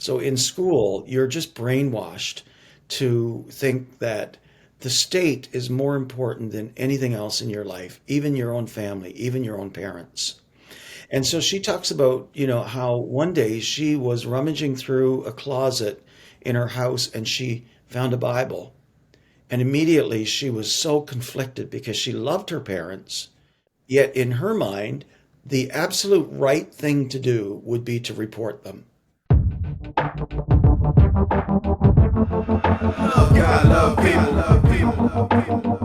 So in school, you're just brainwashed to think that the state is more important than anything else in your life, even your own family, even your own parents. And so she talks about, how one day she was rummaging through a closet in her house and she found a Bible. And immediately she was so conflicted because she loved her parents. Yet in her mind, the absolute right thing to do would be to report them. Love God, love people, love people, love people.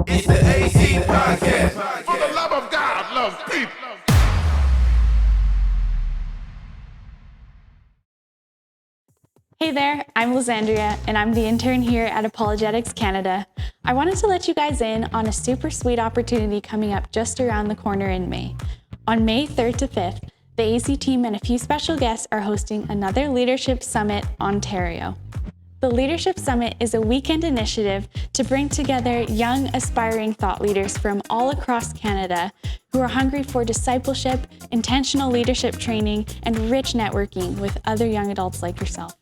It's the AC Podcast. For the love of God, love people. Hey there, I'm Lysandria, and I'm the intern here at Apologetics Canada. I wanted to let you guys in on a super sweet opportunity coming up just around the corner in May. On May 3rd to 5th, the AC team and a few special guests are hosting another Leadership Summit Ontario. The Leadership Summit is a weekend initiative to bring together young, aspiring thought leaders from all across Canada who are hungry for discipleship, intentional leadership training, and rich networking with other young adults like yourself.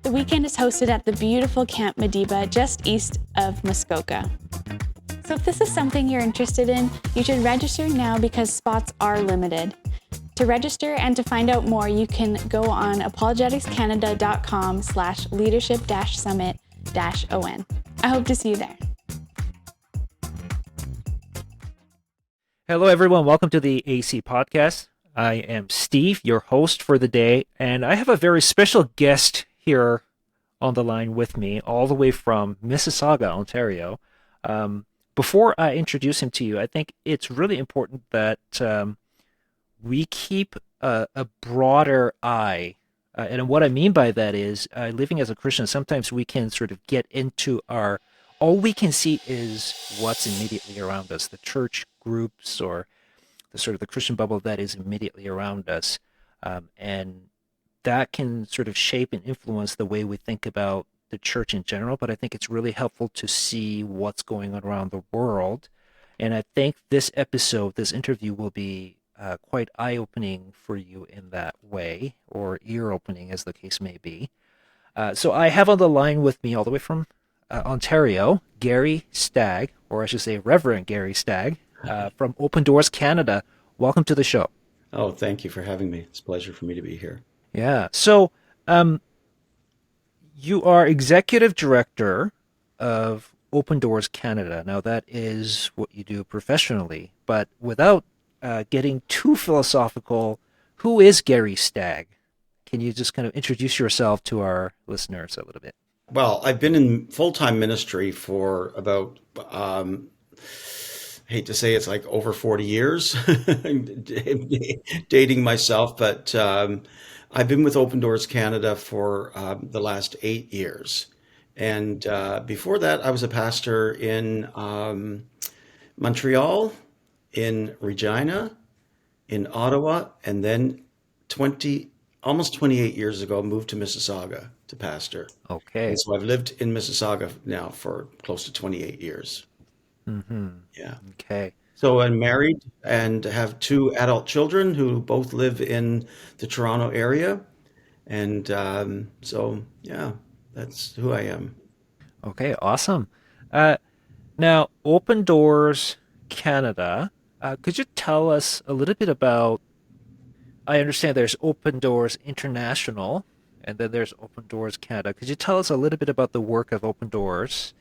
The weekend is hosted at the beautiful Camp Madiba just east of Muskoka. So if this is something you're interested in, you should register now because spots are limited. To register and to find out more, you can go on apologeticscanada.com/leadership-summit-on. I hope to see you there. Hello, everyone. Welcome to the AC Podcast. I am Steve, your host for the day, and I have a very special guest here on the line with me, all the way from Mississauga, Ontario. Before I introduce him to you, I think it's really important that we keep a broader eye. And what I mean by that is, living as a Christian, sometimes we can sort of get into all we can see is what's immediately around us, the church groups or the sort of the Christian bubble that is immediately around us. And that can sort of shape and influence the way we think about the church in general, but I think it's really helpful to see what's going on around the world. And I think this interview will be quite eye-opening for you in that way, or ear-opening as the case may be. So I have on the line with me all the way from Ontario, Gary Stagg, or I should say Reverend Gary Stagg, from Open Doors Canada. Welcome to the show. Oh, thank you for having me. It's a pleasure for me to be here. Yeah. So you are executive director of Open Doors Canada. Now, that is what you do professionally, but without getting too philosophical, who is Gary Stagg? Can you just kind of introduce yourself to our listeners a little bit? Well, I've been in full-time ministry for about, hate to say it's like over 40 years, dating myself, but I've been with Open Doors Canada for the last 8 years. And before that, I was a pastor in Montreal, in Regina, in Ottawa, and then almost 28 years ago, moved to Mississauga to pastor. Okay. And so I've lived in Mississauga now for close to 28 years. Mm-hmm. Yeah. Okay. So I'm married and have 2 adult children who both live in the Toronto area. And so, yeah, that's who I am. Okay, awesome. Now, Open Doors Canada, could you tell us a little bit about, I understand there's Open Doors International, and then there's Open Doors Canada. Could you tell us a little bit about the work of Open Doors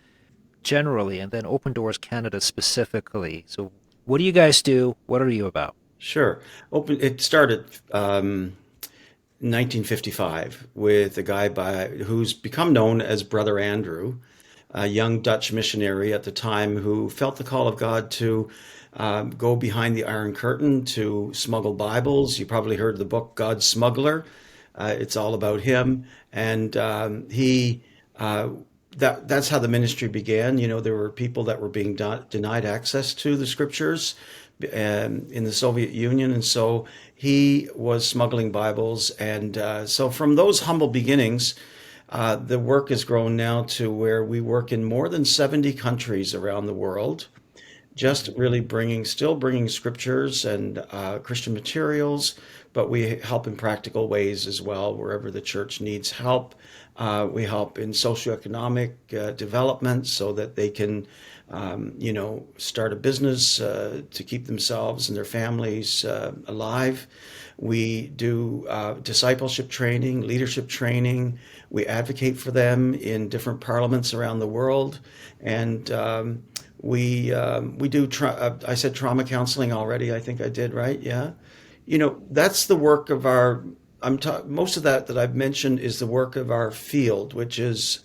generally, and then Open Doors Canada specifically? So what do you guys do? What are you about? Sure. It started 1955 with a guy who's become known as Brother Andrew, a young Dutch missionary at the time who felt the call of God to go behind the Iron Curtain to smuggle Bibles. You probably heard the book God's Smuggler. It's all about him, and that's how the ministry began. There were people that were being denied access to the scriptures in the Soviet Union, and so he was smuggling Bibles. And so from those humble beginnings, the work has grown now to where we work in more than 70 countries around the world. just really still bringing scriptures and Christian materials, but we help in practical ways as well, wherever the church needs help. We help in socioeconomic development so that they can, start a business to keep themselves and their families alive. We do discipleship training, leadership training. We advocate for them in different parliaments around the world, and we do. I said trauma counseling already. I think I did, right? Yeah. That's the work of our. Most of that I've mentioned is the work of our field, which is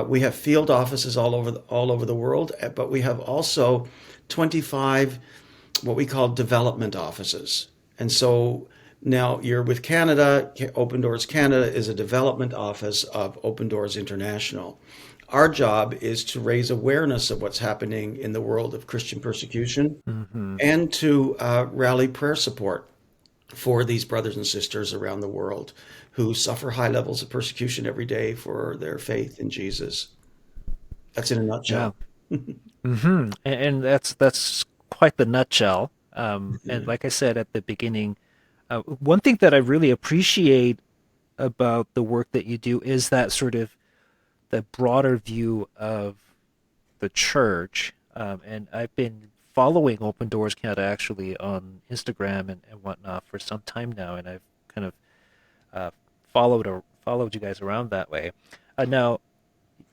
we have field offices all over the world, but we have also 25 what we call development offices. And so now you're with Canada. Open Doors Canada is a development office of Open Doors International. Our job is to raise awareness of what's happening in the world of Christian persecution and to rally prayer support for these brothers and sisters around the world who suffer high levels of persecution every day for their faith in Jesus. That's in a nutshell. Yeah. And that's quite the nutshell. And like I said at the beginning, one thing that I really appreciate about the work that you do is that sort of the broader view of the church. And I've been following Open Doors Canada actually on Instagram and whatnot for some time now, and I've kind of followed you guys around that way. Now,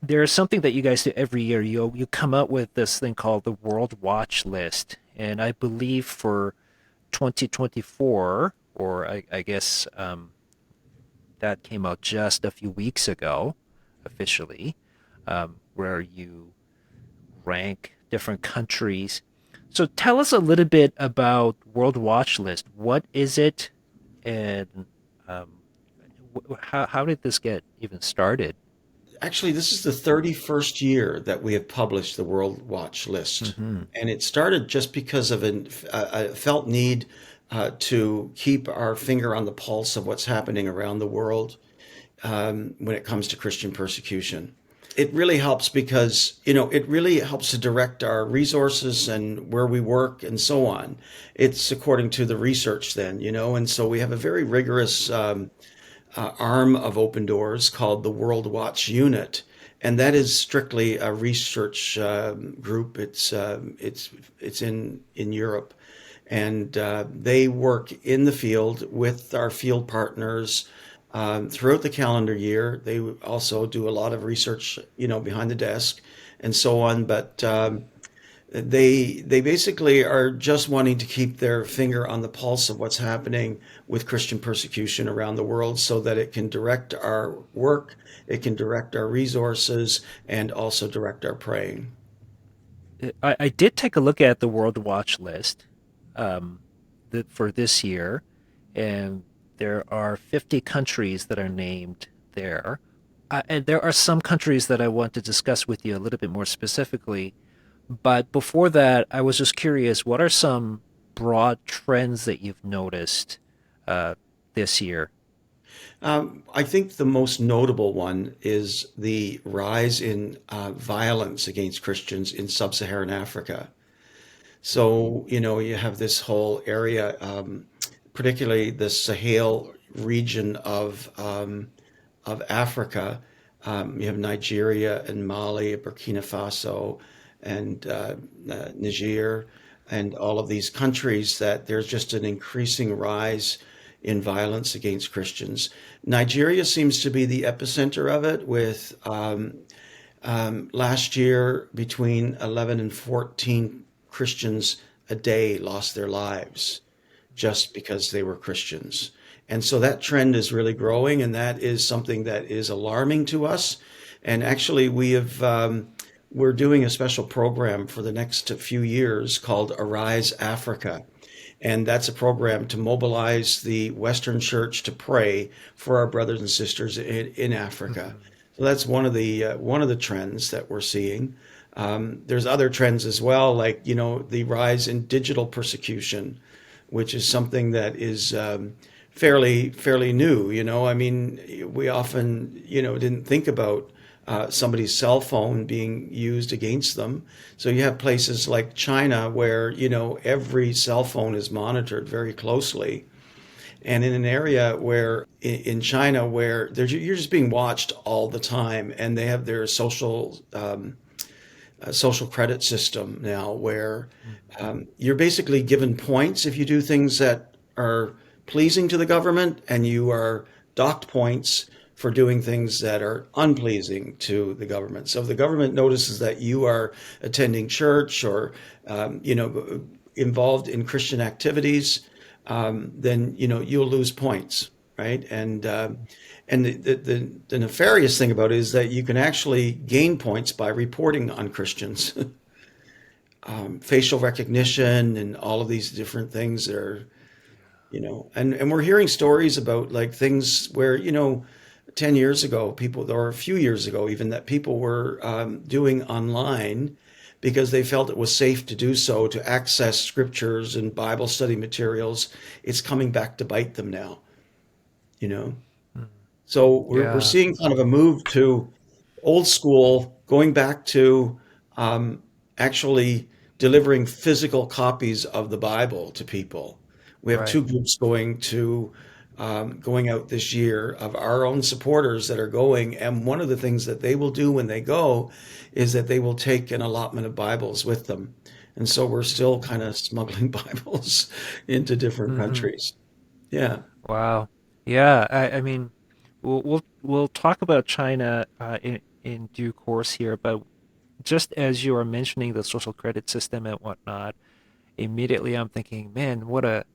there's something that you guys do every year. You come out with this thing called the World Watchlist, and I believe for 2024, or I guess that came out just a few weeks ago, officially, where you rank different countries. So tell us a little bit about World Watchlist. What is it, and how did this get even started? Actually, this is the 31st year that we have published the World Watch List. And it started just because of a felt need to keep our finger on the pulse of what's happening around the world when it comes to Christian persecution. It really helps because, it really helps to direct our resources and where we work and so on. It's according to the research then, and so we have a very rigorous arm of Open Doors called the World Watch Unit, and that is strictly a research group. It's in Europe, and they work in the field with our field partners throughout the calendar year. They also do a lot of research, behind the desk and so on. But they basically are just wanting to keep their finger on the pulse of what's happening with Christian persecution around the world so that it can direct our work, it can direct our resources, and also direct our praying. I did take a look at the World Watch List for this year, and there are 50 countries that are named there. And there are some countries that I want to discuss with you a little bit more specifically. But before that, I was just curious, what are some broad trends that you've noticed this year? I think the most notable one is the rise in violence against Christians in sub-Saharan Africa. So, you have this whole area, particularly the Sahel region of Africa. You have Nigeria and Mali, Burkina Faso, and Niger, and all of these countries that there's just an increasing rise in violence against Christians. Nigeria seems to be the epicenter of it, with last year between 11 and 14 Christians a day lost their lives just because they were Christians. And so that trend is really growing, and that is something that is alarming to us. And actually, we're doing a special program for the next few years called Arise Africa. And that's a program to mobilize the Western Church to pray for our brothers and sisters in Africa. So that's one of the trends that we're seeing. There's other trends as well, like, the rise in digital persecution, which is something that is fairly new. I mean, we often, didn't think about somebody's cell phone being used against them. So you have places like China where, every cell phone is monitored very closely. And in an area where, in China, where you're just being watched all the time, and they have their social credit system now where you're basically given points if you do things that are pleasing to the government, and you are docked points for doing things that are unpleasing to the government. So if the government notices that you are attending church or, involved in Christian activities, then, you'll lose points, right? And the nefarious thing about it is that you can actually gain points by reporting on Christians. Facial recognition and all of these different things that are, and we're hearing stories about like things where, 10 years ago, people, or a few years ago even, that people were doing online because they felt it was safe to do so, to access scriptures and Bible study materials. It's coming back to bite them now, So we're Yeah. seeing kind of a move to old school, going back to actually delivering physical copies of the Bible to people. We have Right. two groups going out this year of our own supporters that are going, and one of the things that they will do when they go is that they will take an allotment of Bibles with them. And so we're still kind of smuggling Bibles into different Hmm. countries. Yeah. Wow. Yeah. I mean, we'll talk about China in due course here, but just as you are mentioning the social credit system and whatnot, immediately I'm thinking, man, what a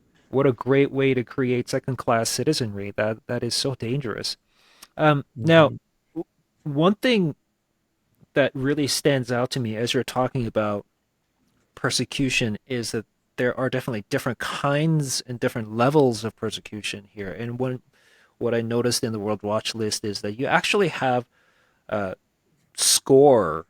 great way to create second class citizenry. That is so dangerous. Now, Mhm. one thing that really stands out to me as you're talking about persecution is that there are definitely different kinds and different levels of persecution here. And what I noticed in the World Watch list is that you actually have uh, scores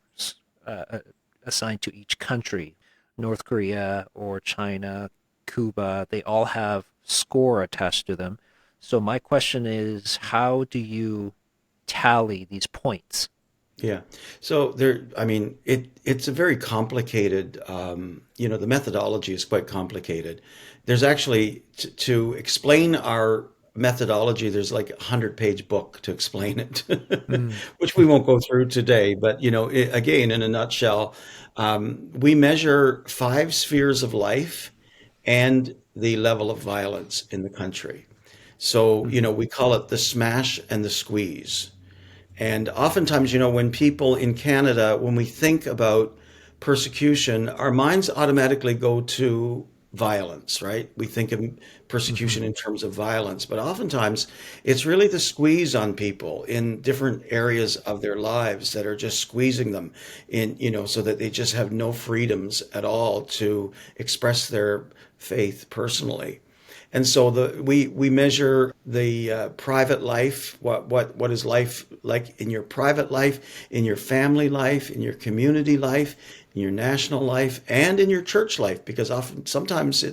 uh, assigned to each country. North Korea or China, Cuba, they all have score attached to them. So my question is, how do you tally these points? Yeah. So I mean, it's a very complicated, the methodology is quite complicated. There's actually, to explain our methodology, there's like a 100-page book to explain it, Mm. which we won't go through today. But, again, in a nutshell, we measure 5 spheres of life and the level of violence in the country. So, Mhm. we call it the smash and the squeeze. And oftentimes, when people in Canada, when we think about persecution, our minds automatically go to violence, right? We think of Mhm. persecution in terms of violence, but oftentimes it's really the squeeze on people in different areas of their lives that are just squeezing them in, so that they just have no freedoms at all to express their faith personally. And so we measure the private life. What is life like in your private life, in your family life, in your community life, in your national life, and in your church life? Because sometimes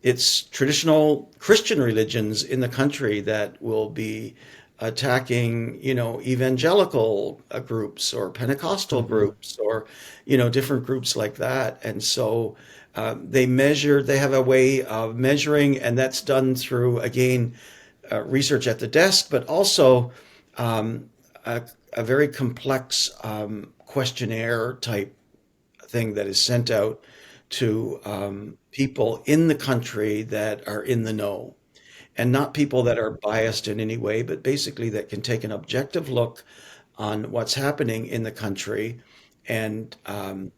it's traditional Christian religions in the country that will be attacking, evangelical groups or Pentecostal Mhm. groups or, different groups like that. And so they have a way of measuring, and that's done through, again, research at the desk, but also um, a very complex questionnaire type thing that is sent out to people in the country that are in the know, and not people that are biased in any way, but basically that can take an objective look on what's happening in the country and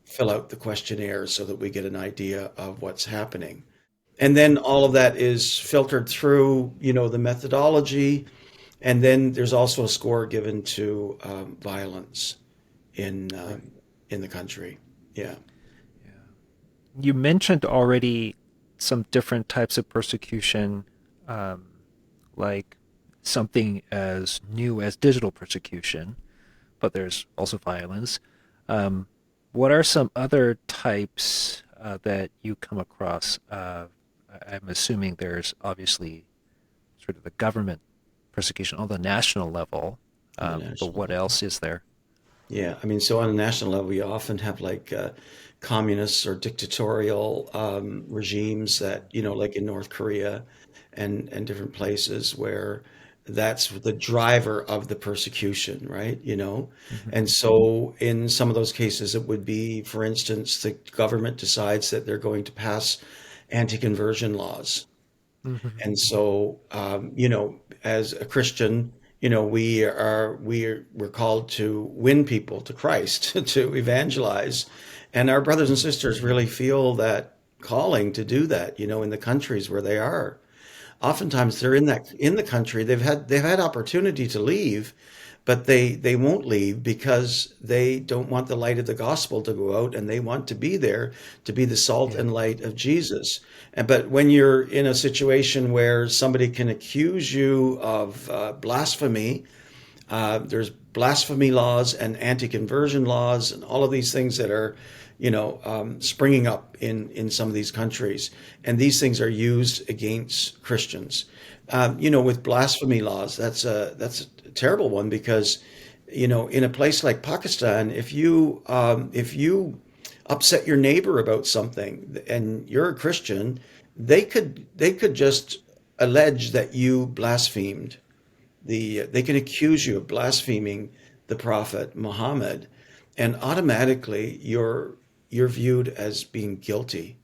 fill out the questionnaire so that we get an idea of what's happening. And then all of that is filtered through, the methodology. And then there's also a score given to violence in Right. in the country. Yeah. Yeah. You mentioned already some different types of persecution, um, like something as new as digital persecution, but there's also violence. Um, what are some other types that you come across? I'm assuming there's obviously sort of the government persecution on the national level, On the but national what level. else is there? Yeah, I mean, so on a national level, we often have like communists or dictatorial regimes that, like in North Korea and different places where that's the driver of the persecution, right? Hmm. And so in some of those cases, it would be, for instance, the government decides that they're going to pass anti-conversion laws. Hmm. And so, as a Christian, we're called to win people to Christ, to evangelize, and our brothers and sisters really feel that calling to do that, in the countries where they are. Oftentimes, they're in the country. They've had opportunity to leave, but they won't leave because they don't want the light of the gospel to go out, and they want to be there to be the salt Yeah. and light of Jesus. But when you're in a situation where somebody can accuse you of blasphemy, there's blasphemy laws and anti-conversion laws and all of these things that are, springing up in some of these countries, and these things are used against Christians. With blasphemy laws, that's a terrible one because, in a place like Pakistan, if you upset your neighbor about something and you're a Christian, they could just allege that you blasphemed they can accuse you of blaspheming the prophet Muhammad, and automatically you're viewed as being guilty,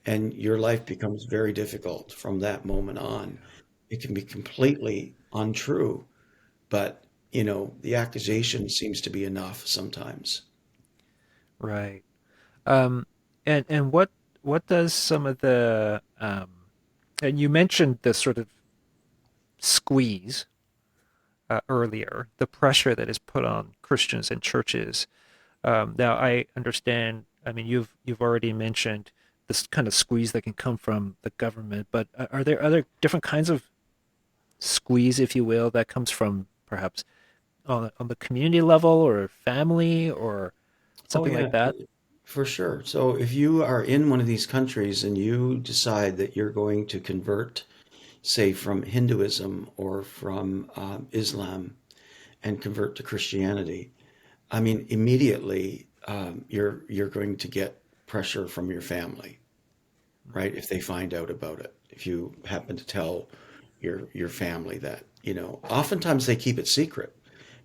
and your life becomes very difficult from that moment on. It can be completely untrue, but the accusation seems to be enough sometimes. Right. Um, and what does some of the and you mentioned the sort of squeeze earlier, the pressure that is put on Christians and churches. Now, I understand. I mean, you've already mentioned this kind of squeeze that can come from the government, but are there other different kinds of squeeze, if you will, that comes from perhaps on the community level or family or Oh something like yeah, that? for sure. So if you are in one of these countries and you decide that you're going to convert, say, from Hinduism or from Islam, and convert to Christianity, I mean, immediately you're going to get pressure from your family, right? If they find out about it, if you happen to tell your family that, oftentimes they keep it secret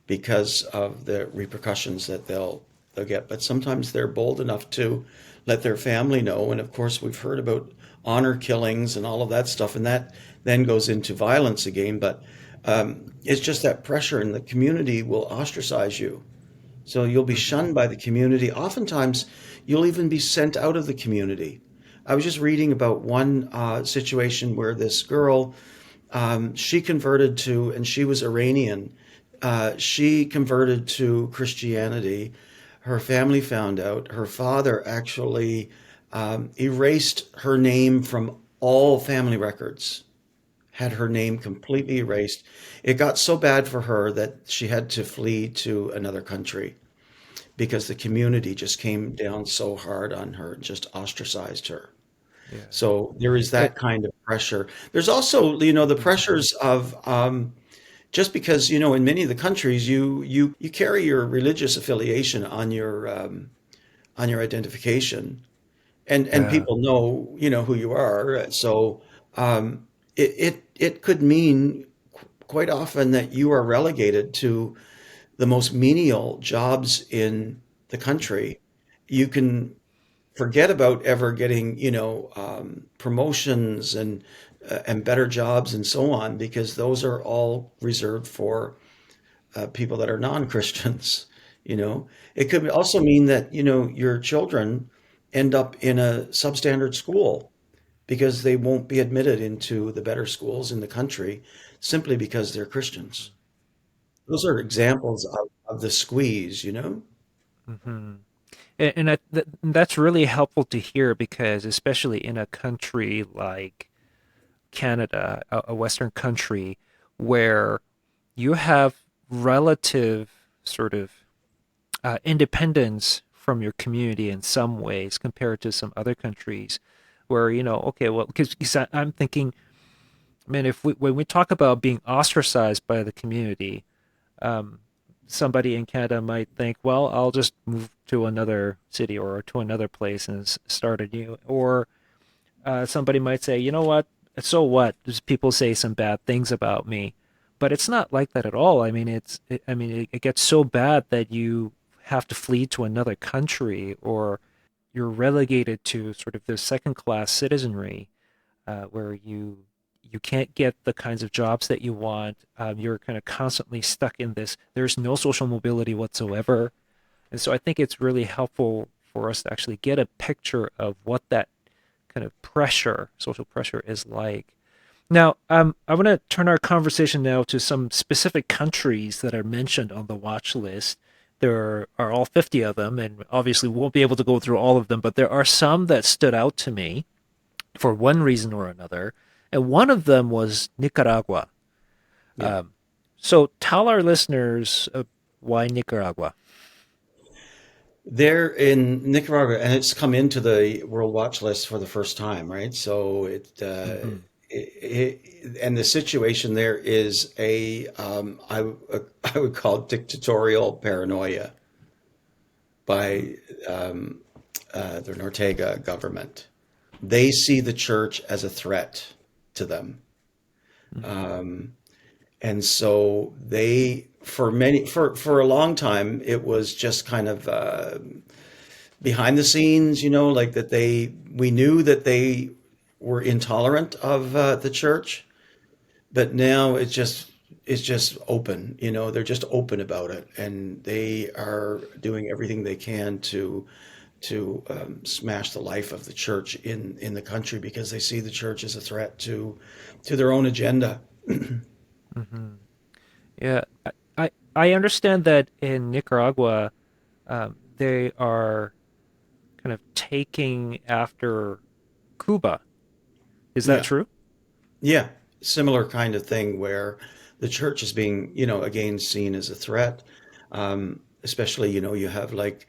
because of the repercussions that they'll get. But sometimes they're bold enough to let their family know. And of course, we've heard about honor killings and all of that stuff, and that then goes into violence again. But it's just that pressure, and the community will ostracize you. So you'll be Hmm. shunned by the community. Oftentimes, you'll even be sent out of the community. I was just reading about one situation where this girl, she converted to, and she was Iranian. She converted to Christianity. Her family found out. Her father actually erased her name from all family records, had her name completely erased. It got so bad for her that she had to flee to another country because the community just came down so hard on her and just ostracized her. Yeah. So there is It, that kind of pressure. There's also, the mhm. pressures of just because, in many of the countries you carry your religious affiliation on your identification, and Yeah. people know who you are. So it could mean quite often that you are relegated to the most menial jobs in the country. You can forget about ever getting, promotions and better jobs and so on, because those are all reserved for people that are non-Christians. You know, it could also mean that your children end up in a substandard school because they won't be admitted into the better schools in the country simply because they're Christians. Those are examples of the squeeze. Hmm. That's really helpful to hear because, especially in a country like Canada, a Western country, where you have relative sort of independence from your community in some ways compared to some other countries where, okay, well, because I'm thinking, man, if when we talk about being ostracized by the community, somebody in Canada might think, well, I'll just move to another city or to another place and start anew. Or somebody might say, you know what? So what? Just people say some bad things about me, but it's not like that at all. I mean, it gets so bad that you have to flee to another country, or you're relegated to sort of this second class citizenry, where you can't get the kinds of jobs that you want. You're kind of constantly stuck in this. There's no social mobility whatsoever. And so I think it's really helpful for us to actually get a picture of what that kind of pressure, social pressure, is like. Now, I want to turn our conversation now to some specific countries that are mentioned on the watch list. There are all 50 of them, and obviously we won't be able to go through all of them, but there are some that stood out to me for one reason or another. And one of them was Nicaragua. Yeah. So tell our listeners why Nicaragua. They're in Nicaragua, and it's come into the World Watch List for the first time, right? So Mm-hmm. and the situation there is I would call it dictatorial paranoia by the Ortega government. They see the church as a threat to them. And so for a long time, it was just kind of behind the scenes, like we knew that they were intolerant of the church, but now it's just open, they're just open about it, and they are doing everything they can to smash the life of the church in the country, because they see the church as a threat to their own agenda. Mm-hmm. Yeah, I understand that in Nicaragua, they are kind of taking after Cuba. Is that Yeah. true? Yeah, similar kind of thing where the church is being, again, seen as a threat. Especially, you have like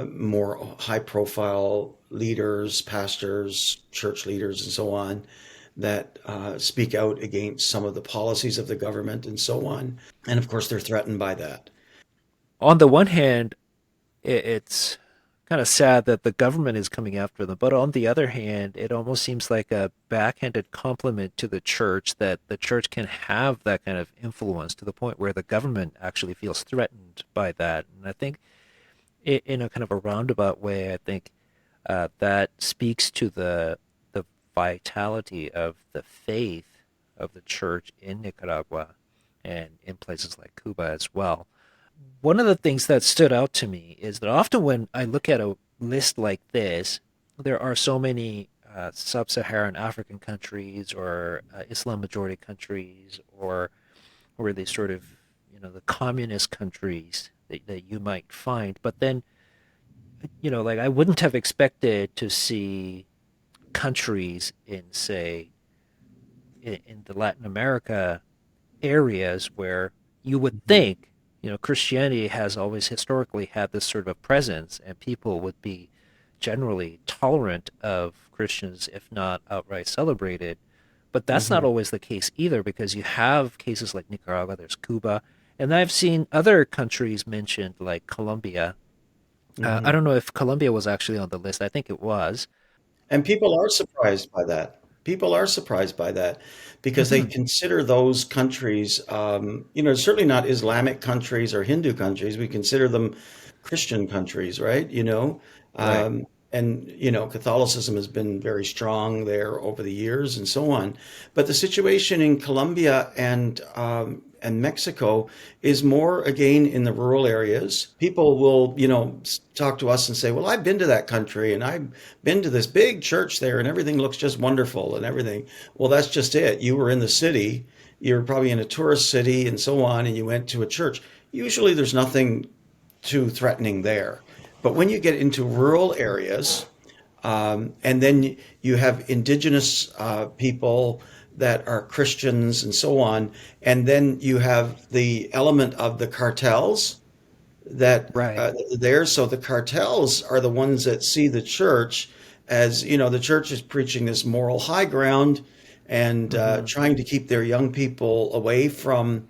more high profile leaders, pastors, church leaders, and so on that speak out against some of the policies of the government and so on. And of course, they're threatened by that. On the one hand, it's kind of sad that the government is coming after them, but on the other hand, it almost seems like a backhanded compliment to the church that the church can have that kind of influence to the point where the government actually feels threatened by that. And I think, in a kind of a roundabout way, I think that speaks to the vitality of the faith of the church in Nicaragua and in places like Cuba as well. One of the things that stood out to me is that often when I look at a list like this, there are so many sub-Saharan African countries or Islam majority countries, or the sort of, the communist countries that you might find. But then, like, I wouldn't have expected to see countries in, say, in the Latin America areas where you would think, Christianity has always historically had this sort of a presence, and people would be generally tolerant of Christians, if not outright celebrated. But that's not Hmm. always the case either, because you have cases like Nicaragua, there's Cuba, and I've seen other countries mentioned, like Colombia. I Hmm. don't know if Colombia was actually on the list. I think it was. And people are surprised by that. People are surprised by that because they Hmm. consider those countries, certainly not Islamic countries or Hindu countries. We consider them Christian countries, right? Right. And Catholicism has been very strong there over the years and so on. But the situation in Colombia and Mexico is more again in the rural areas. People will, talk to us and say, "Well, I've been to that country and I've been to this big church there, and everything looks just wonderful and everything." Well, that's just it. You were in the city. You're probably in a tourist city and so on, and you went to a church. Usually, there's nothing too threatening there. But when you get into rural areas, and then you have indigenous people that are Christians and so on, and then you have the element of the cartels that Right. there. So the cartels are the ones that see the church as, the church is preaching this moral high ground and Hmm. trying to keep their young people away from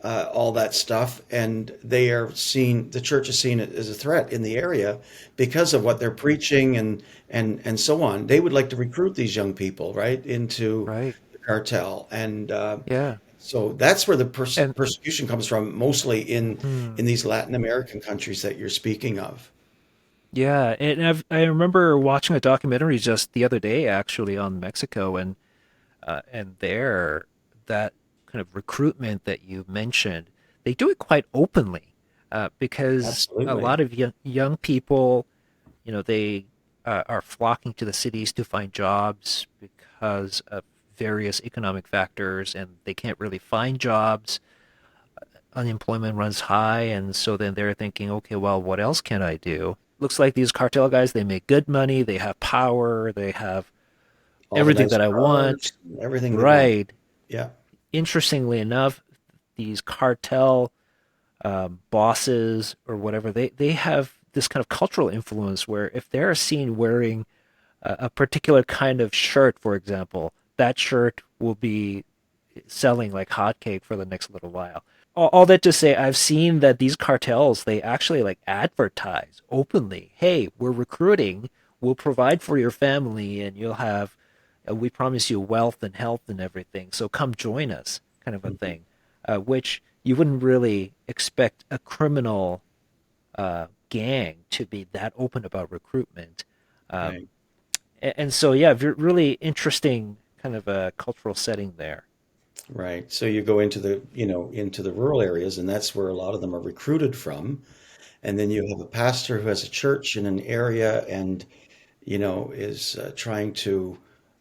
all that stuff, and the church is seen as a threat in the area because of what they're preaching and so on. They would like to recruit these young people right into Right. the cartel, and Yeah. so that's where the And persecution comes from, mostly in hmm, these Latin American countries that you're speaking of. yeah, and I remember watching a documentary just the other day actually on Mexico, and there that kind of recruitment that you mentioned, they do it quite openly, because a Absolutely. lot of young people, they are flocking to the cities to find jobs because of various economic factors, and they can't really find jobs. Unemployment runs high, and so then they're thinking, okay, well, what else can I do? Looks like these cartel guys, they make good money, they have power, they have All the everything nice that I want. cars, everything they want. Right. Yeah. Interestingly enough, these cartel bosses or whatever, they have this kind of cultural influence where if they're seen wearing a particular kind of shirt, for example, that shirt will be selling like hotcake for the next little while. All that to say, I've seen that these cartels, they actually like advertise openly, hey, we're recruiting, we'll provide for your family, and you'll have, we promise you wealth and health and everything, so come join us, kind of a Mhm. thing, which you wouldn't really expect a criminal gang to be that open about recruitment. Right. And so, yeah, really interesting kind of a cultural setting there. Right. So you go into into the rural areas, and that's where a lot of them are recruited from. And then you have a pastor who has a church in an area and, is trying to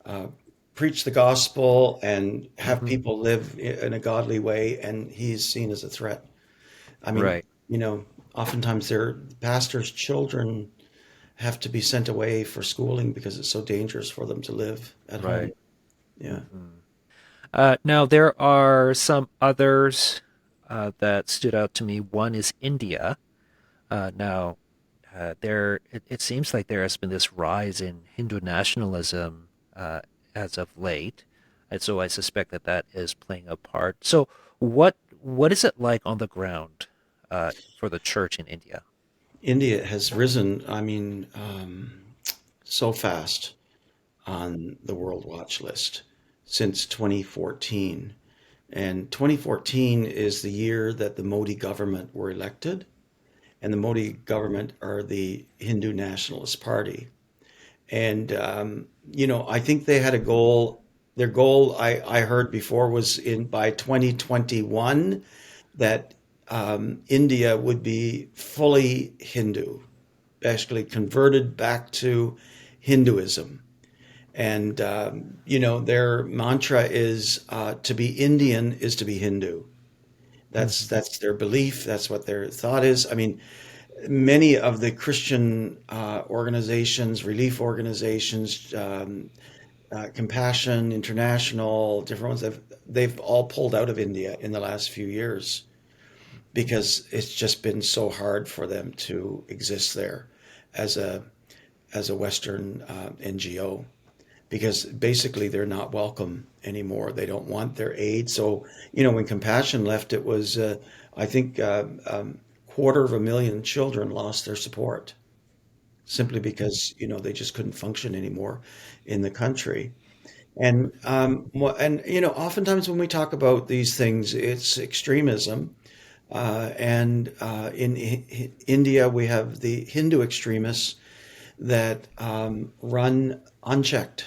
uh, preach the gospel and have Hmm. people live in a godly way, and he's seen as a threat. I mean, Right, you know, oftentimes their pastors' children have to be sent away for schooling because it's so dangerous for them to live at home. right. Yeah. Hmm. Now, there are some others that stood out to me. One is India. Now, it seems like there has been this rise in Hindu nationalism as of late, and so I suspect that that is playing a part. So, what is it like on the ground for the church in India? India has risen, I mean, so fast on the World Watchlist since 2014. And 2014 is the year that the Modi government were elected. And the Modi government are the Hindu Nationalist Party. And, I think they had a goal. Their goal, I heard before, was in by 2021 that India would be fully Hindu, basically converted back to Hinduism. And, their mantra is to be Indian is to be Hindu. That's Hmm. that's their belief. That's what their thought is. I mean, many of the Christian organizations, relief organizations, Compassion International, different ones, they've all pulled out of India in the last few years because it's just been so hard for them to exist there as a Western NGO because basically they're not welcome anymore. They don't want their aid. So, when Compassion left, it was, I think, 250,000 children lost their support simply because, they just couldn't function anymore in the country. Oftentimes when we talk about these things, it's extremism. In India, we have the Hindu extremists that run unchecked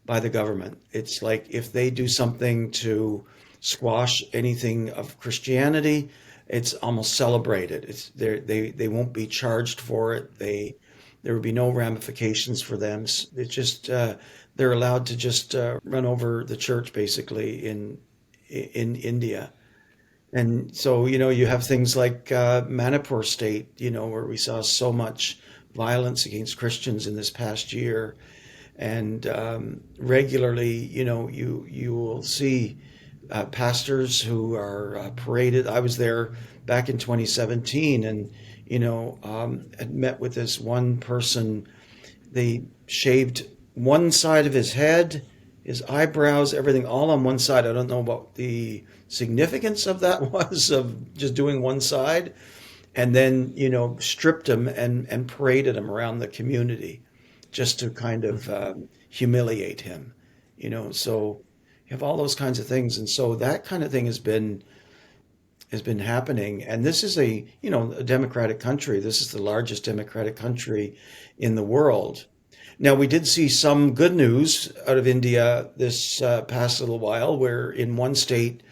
by the government. It's like if they do something to squash anything of Christianity, it's almost celebrated. They won't be charged for it. There would be no ramifications for them. It's just they're allowed to just run over the church basically in India. And so, you have things like Manipur State, where we saw so much violence against Christians in this past year. And regularly, you will see pastors who are paraded. I was there back in 2017, and had met with this one person. They shaved one side of his head his eyebrows, everything all on one side. I don't know what the significance of that was, of just doing one side, and then, stripped him and paraded him around the community just to kind of humiliate him. So you have all those kinds of things. And so that kind of thing has been happening. And this is a democratic country. This is the largest democratic country in the world. Now, we did see some good news out of India this past little while, where in one state,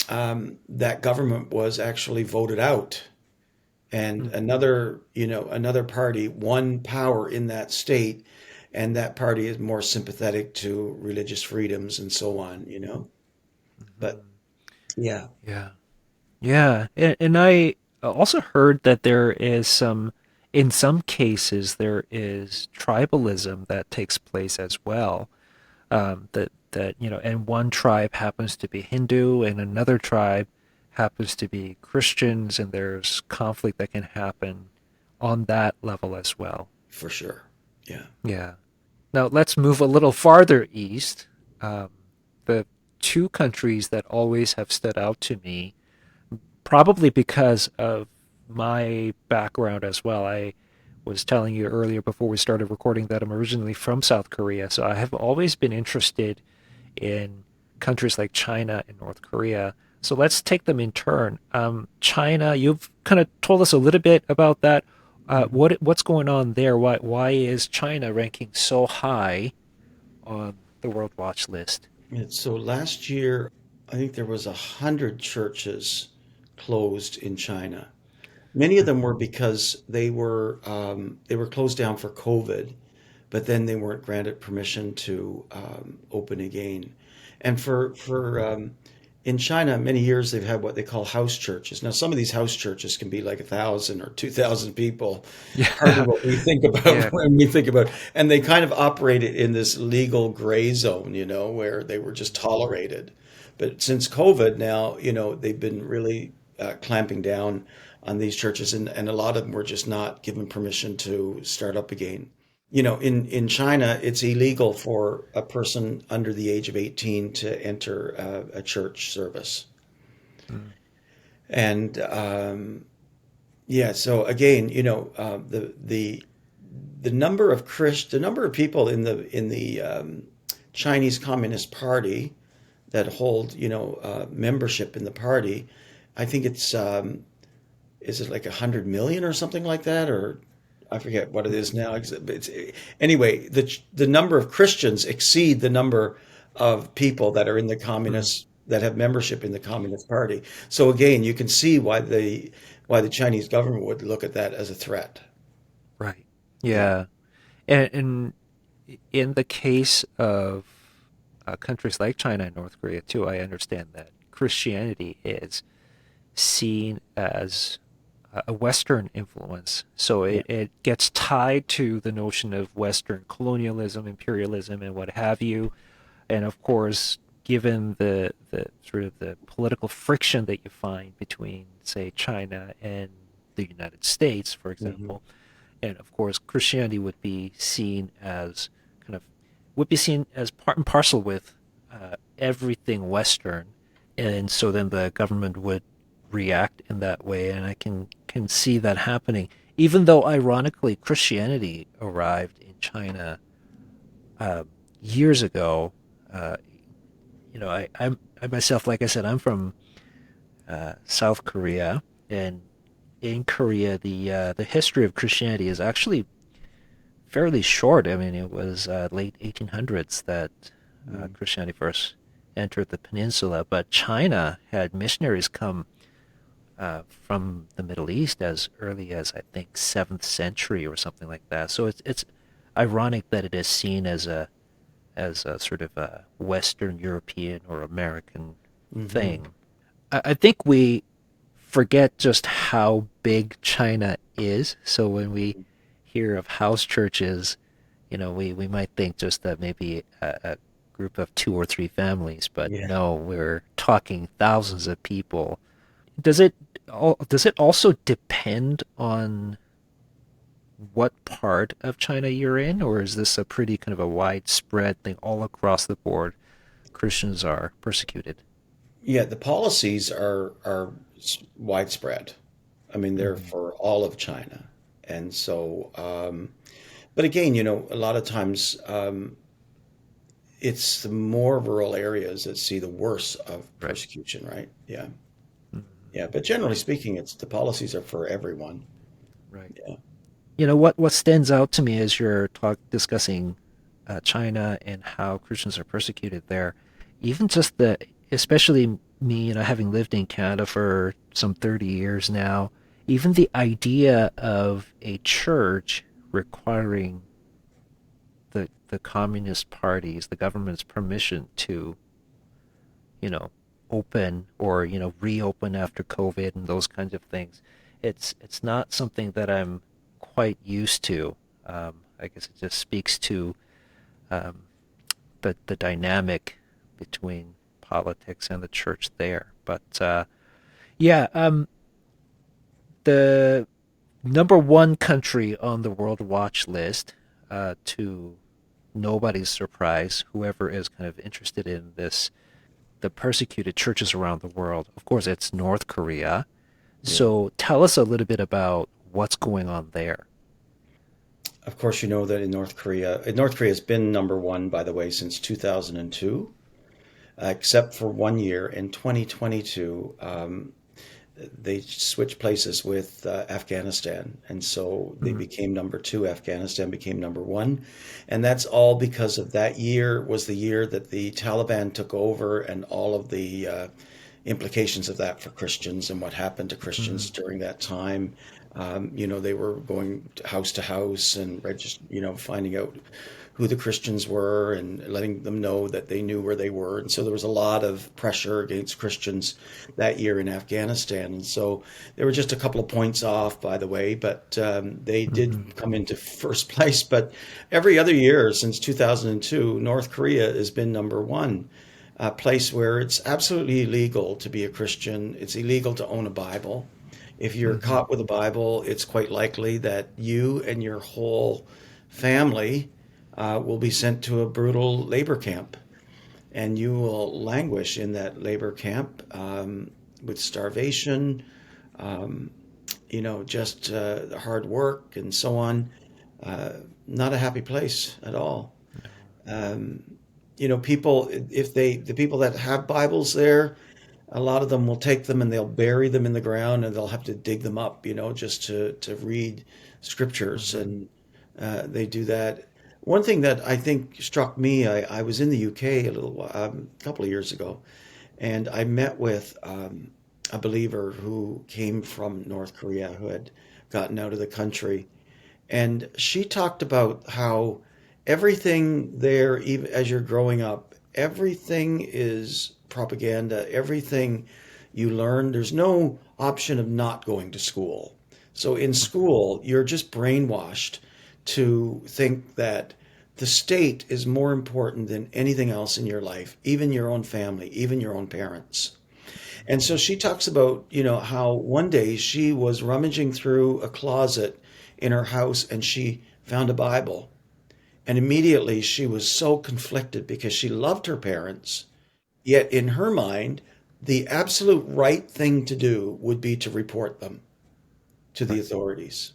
that government was actually voted out, and another party won power in that state, and that party is more sympathetic to religious freedoms and so on. But yeah, Yeah. Yeah. And I also heard that there is in some cases, there is tribalism that takes place as well. And one tribe happens to be Hindu and another tribe happens to be Christians, and there's conflict that can happen on that level as well. for sure. Yeah. Yeah. Now let's move a little farther east. The two countries that always have stood out to me, probably because of my background as well. I was telling you earlier before we started recording that I'm originally from South Korea, so I have always been interested in countries like China and North Korea. So let's take them in turn. China, you've kind of told us a little bit about that. What's going on there? Why is China ranking so high on the World Watch list? So last year, I think there was 100 churches closed in China. Many of them were because they were closed down for COVID, but then they weren't granted permission to open again. And for in China, many years they've had what they call house churches. Now, some of these house churches can be like 1,000 or 2,000 people. Hardly Yeah. what we think Yeah. about when we think about, and they kind of operated in this legal gray zone, where they were just tolerated. But since COVID now, they've been really clamping down on these churches, and a lot of them were just not given permission to start up again. In China, it's illegal for a person under the age of 18 to enter a church service. Mm. And yeah, so again, the number of people in the Chinese Communist Party that hold membership in the party, I think it's is it like 100 million or something like that, or I forget what it is now. Anyway, the number of Christians exceed the number of people that are in the Mm. communist that have membership in the Communist Party. So again, you can see why the Chinese government would look at that as a threat. Right. Yeah. Yeah. And in the case of countries like China and North Korea too, I understand that Christianity is seen as a Western influence. So Yeah. it gets tied to the notion of Western colonialism, imperialism, and what have you. And of course, given the sort of the political friction that you find between, say, China and the United States, for Hmm. example, and of course, Christianity would be seen as part and parcel with everything Western, and so then the government would react in that way, and I can see that happening. Even though, ironically, Christianity arrived in China uh, years ago. Uh, I myself, like I said, I'm from South Korea, and in Korea, the history of Christianity is actually fairly short. I mean, it was late 1800s that Christianity first entered the peninsula, but China had missionaries come from the Middle East as early as, I think, 7th century or something like that. So it's ironic that it is seen as a sort of a Western European or American Hmm. thing. I think we forget just how big China is. So when we hear of house churches, we might think just that maybe a group of two or three families, but Yeah. no, we're talking thousands of people. Does it also depend on what part of China you're in, or is this a pretty kind of a widespread thing all across the board? Christians are persecuted. Yeah, the policies are widespread. I mean, they're Hmm. for all of China. And so, but again, a lot of times it's the more rural areas that see the worst of Right. persecution, right? Yeah. Mhm. Yeah. But generally speaking, it's the policies are for everyone. Right. Yeah. What stands out to me as you're discussing China and how Christians are persecuted there, even just especially me, having lived in Canada for some 30 years now, even the idea of a church requiring the communist parties, the government's permission to, you know, open or, reopen after COVID and those kinds of things. It's not something that I'm quite used to. I guess it just speaks to um, the dynamic between politics and the church there. But yeah, the number one country on the World Watch list, to nobody's surprise, whoever is kind of interested in this, the persecuted churches around the world. Of course, it's North Korea. Yeah. So tell us a little bit about what's going on there. Of course, you know that North Korea has been number one, by the way, since 2002, except for one year in 2022. They switched places with Afghanistan, and so they Mm-hmm. became number two. Afghanistan became number one, and that's all because of that year was the year that the Taliban took over, and all of the implications of that for Christians and what happened to Mm-hmm. Christians during that time. They were going to house and finding out who the Christians were and letting them know that they knew where they were. And so there was a lot of pressure against Christians that year in Afghanistan. And so they were just a couple of points off, by the way, but they Mm-hmm. did come into first place. But every other year since 2002, North Korea has been number one. A place where it's absolutely illegal to be a Christian. It's illegal to own a Bible. If you're Mm-hmm. caught with a Bible, it's quite likely that you and your whole family will be sent to a brutal labor camp, and you will languish in that labor camp with starvation, just hard work and so on. Uh, Not a happy place at all. Um, People, if the people that have Bibles there, a lot of them will take them and they'll bury them in the ground and they'll have to dig them up, just to read scriptures. Mm-hmm. And they do that. One thing that I think struck me, I was in the UK a couple of years ago, and I met with a believer who came from North Korea who had gotten out of the country. And she talked about how everything there, even as you're growing up, everything is propaganda. Everything you learn, there's no option of not going to school. So in school, you're just brainwashed to think that the state is more important than anything else in your life, even your own family, even your own parents. And so she talks about, how one day she was rummaging through a closet in her house and she found a Bible. And immediately she was so conflicted because she loved her parents, yet in her mind, the absolute right thing to do would be to report them to the Right. authorities.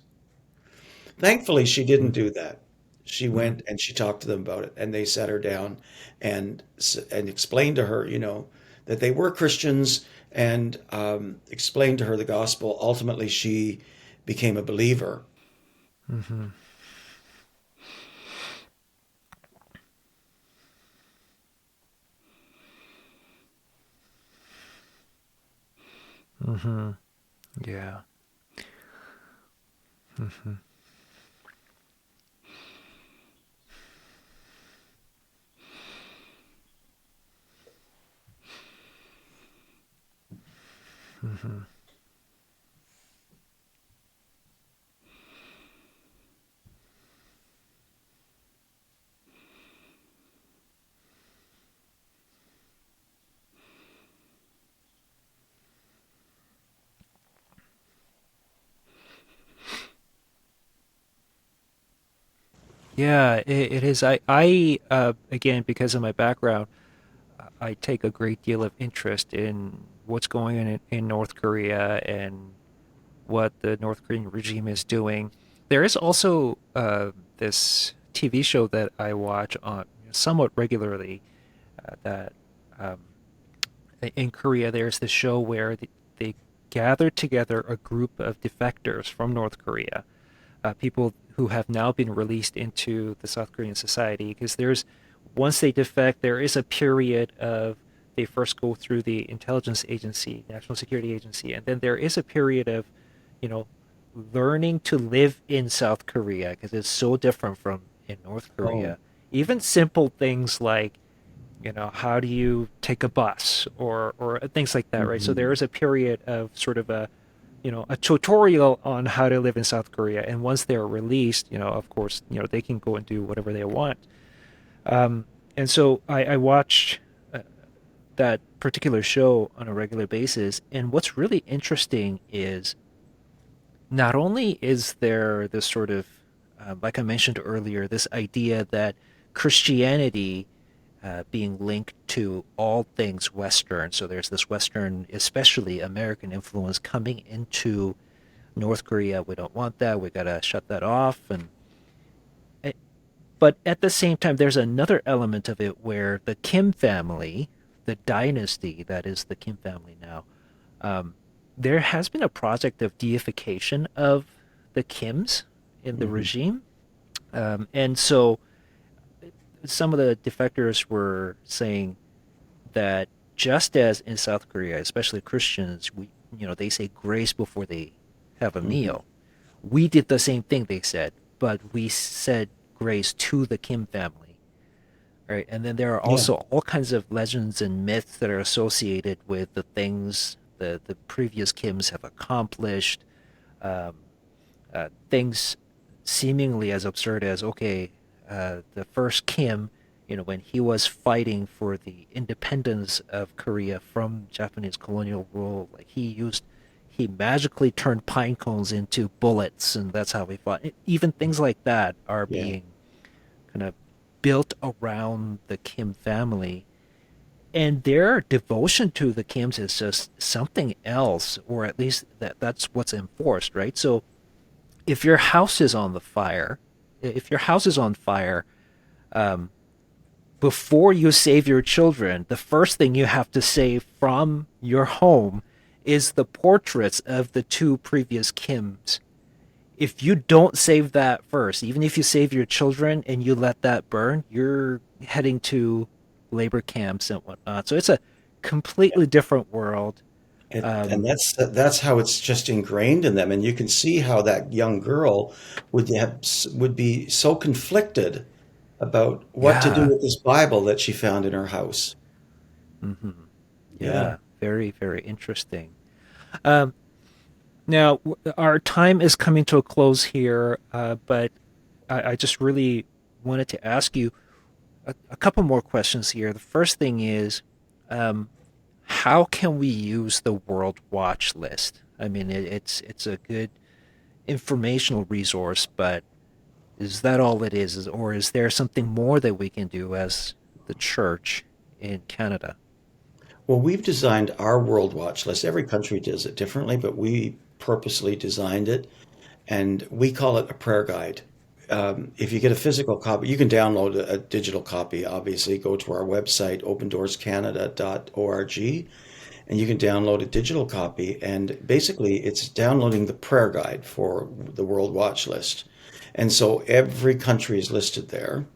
Thankfully, she didn't Mm-hmm. do that. She went and she talked to them about it, and they sat her down and explained to her, that they were Christians, and explained to her the gospel. Ultimately, she became a believer. Mm-hmm. Mm-hmm. Yeah. Mm-hmm. Mm-hmm. Yeah, it is. I again, because of my background, I take a great deal of interest in what's going on in North Korea and what the North Korean regime is doing. There is also this TV show that I watch on somewhat regularly. That in Korea, there's this show where they gather together a group of defectors from North Korea, people who have now been released into the South Korean society. Because once they defect, there is a period of they first go through the intelligence agency, national security agency, and then there is a period of, you know, learning to live in South Korea because it's so different from in North Oh, Korea. Even simple things like, how do you take a bus or things like that, right? So there mhm. is a period of sort of a tutorial on how to live in South Korea. And once they're released, of course, they can go and do whatever they want. And so I watched that particular show on a regular basis. And what's really interesting is not only is there this sort of, like I mentioned earlier, this idea that Christianity being linked to all things Western. So there's this Western, especially American influence coming into North Korea. We don't want that. We gotta shut that off. But at the same time, there's another element of it where the Kim family, the dynasty that is the Kim family now, um, there has been a project of deification of the Kims in the Mhm. regime. And so some of the defectors were saying that just as in South Korea, especially Christians, they say grace before they have a Mhm. meal. We did the same thing, they said, but we said grace to the Kim family, right? And then there are Yeah. also all kinds of legends and myths that are associated with the things the previous Kims have accomplished, um, things seemingly as absurd as, okay, the first Kim, when he was fighting for the independence of Korea from Japanese colonial rule, like he magically turned pine cones into bullets, and that's how he fought. Even things like that are Yeah. being kind of built around the Kim family, and their devotion to the Kims is just something else, or at least that's what's enforced, right? So if your house is on the fire, if your house is on fire, um, before you save your children, the first thing you have to save from your home is the portraits of the two previous Kims. If you don't save that first, even if you save your children and you let that burn, you're heading to labor camps and whatnot. So it's a completely different world. And Um, that's how it's just ingrained in them. And you can see how that young girl would be so conflicted about what to do yeah. with this Bible that she found in her house. hmm Yeah. Yeah. Very, very interesting. Um, Now, our time is coming to a close here, but I just really wanted to ask you a couple more questions here. The first thing is, um, how can we use the World Watch List? I mean, it's a good informational resource, but is that all it is, or is there something more that we can do as the church in Canada? Well, we've designed our World Watch List. Every country does it differently, but we purposely designed it, and we call it a prayer guide. If you get a physical copy, you can download a digital copy. Obviously, go to our website, opendoorscanada.org, and you can download a digital copy. And basically, it's downloading the prayer guide for the World Watch List. And so every country is listed there.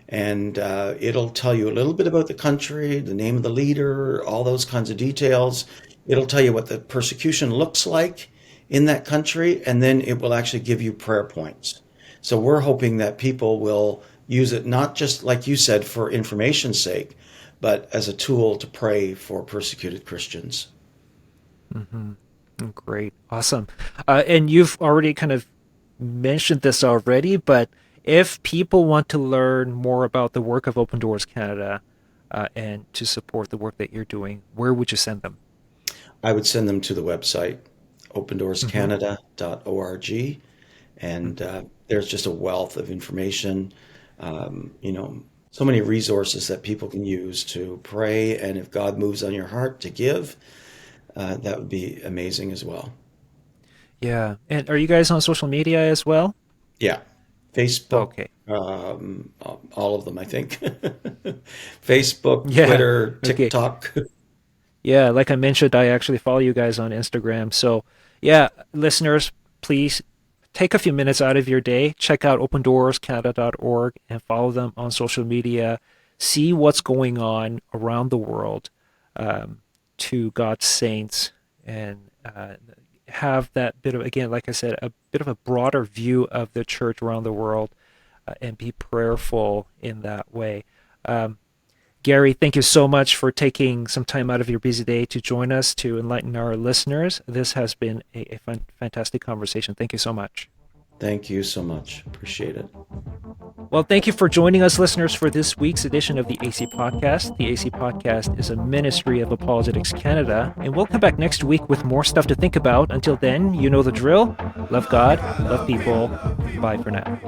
And it'll tell you a little bit about the country, the name of the leader, all those kinds of details. It'll tell you what the persecution looks like in that country, and then it will actually give you prayer points. So we're hoping that people will use it not just, like you said, for information's sake, but as a tool to pray for persecuted Christians. hmm Great, awesome. And you've already kind of mentioned this already, but if people want to learn more about the work of Open Doors Canada and to support the work that you're doing, where would you send them? I would send them to the website, hmm opendoorscanada.org, And there's just a wealth of information, so many resources that people can use to pray. And if God moves on your heart to give, that would be amazing as well. Yeah. And are you guys on social media as well? Yeah. Facebook, Okay. all of them, I think. Facebook, Yeah. Twitter, Okay. TikTok. Yeah, like I mentioned, I actually follow you guys on Instagram. So, yeah, listeners, please take a few minutes out of your day, check out opendoorscanada.org and follow them on social media. See what's going on around the world to God's saints, and have that bit of, again, like I said, a bit of a broader view of the church around the world, and be prayerful in that way. Gary, thank you so much for taking some time out of your busy day to join us to enlighten our listeners. This has been a fantastic conversation. Thank you so much. Thank you so much. Appreciate it. Well, thank you for joining us, listeners, for this week's edition of the AC Podcast. The AC Podcast is a ministry of Apologetics Canada, and we'll come back next week with more stuff to think about. Until then, you know the drill. Love God, love people. Bye for now.